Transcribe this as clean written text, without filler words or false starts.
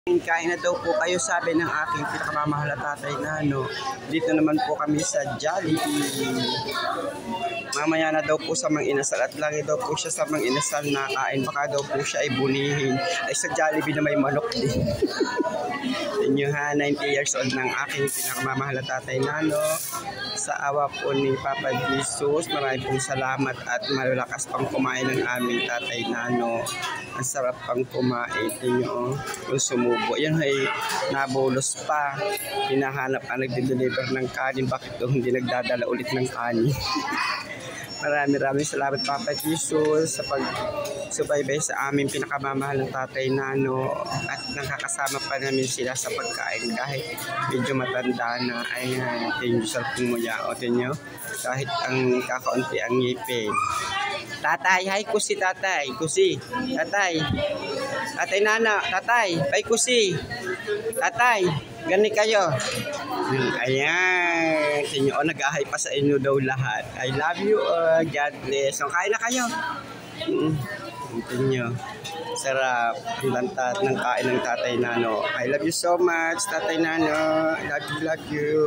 Kain na daw po kayo, sabi ng aking pinakamamahal na tatay Nano. Dito naman po kami sa Jollibee. Mamaya na daw po sa Mang Inasal at lagi daw po siya sa Mang Inasal na kain. Baka daw po siya ay bunihin. Ay sa Jollibee na may manok din. Inyo ha, 90 years old ng aking pinakamamahal na tatay Nano. Sa awa po ni Papa Jesus, maraming pong salamat at malakas pang kumain ng aming tatay Nano. Ang sarap pang kumain ninyo yung sumubo. Yan ay nabulos pa. Hinahanap ang nagde-deliver ng kanin. Bakit doon hindi nagdadala ulit ng kanin? Maraming salamat Papa Jesus sa pagsubaybay sa aming pinakamamahal ng tatay Nano at nakakasama pa namin sila sa pagkain kahit medyo matanda na. Ayan, tingin sarap ng muyaotin nyo kahit ang kakaunti ang ngipin. Tatay, hi kusi tatay, kusi, tatay, tatay Nana, tatay, bye kusi, tatay, gani kayo. Ayan, tinyo, nag-ahay pa sa inyo daw lahat. I love you all, God bless. So, kain na kayo. Tinyo, sarap ang lantat ng kain ng tatay Nano. I love you so much, tatay Nano. I love you, love you.